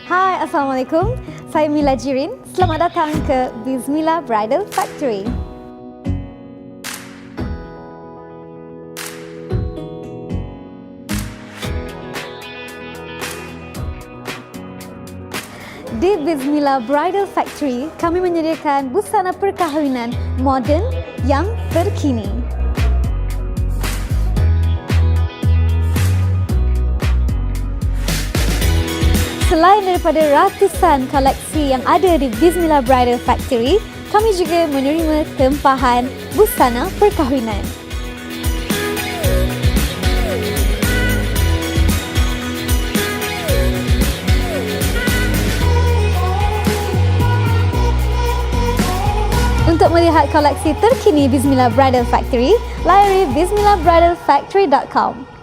Hai, Assalamualaikum. Saya Mila Jirin. Selamat datang ke Bizmilla Bridal Factory. Di Bizmilla Bridal Factory, kami menyediakan busana perkahwinan moden yang terkini. Selain daripada ratusan koleksi yang ada di Bizmilla Bridal Factory, kami juga menerima tempahan busana perkahwinan. Untuk melihat koleksi terkini Bizmilla Bridal Factory, layari bizmillabridalfactory.com.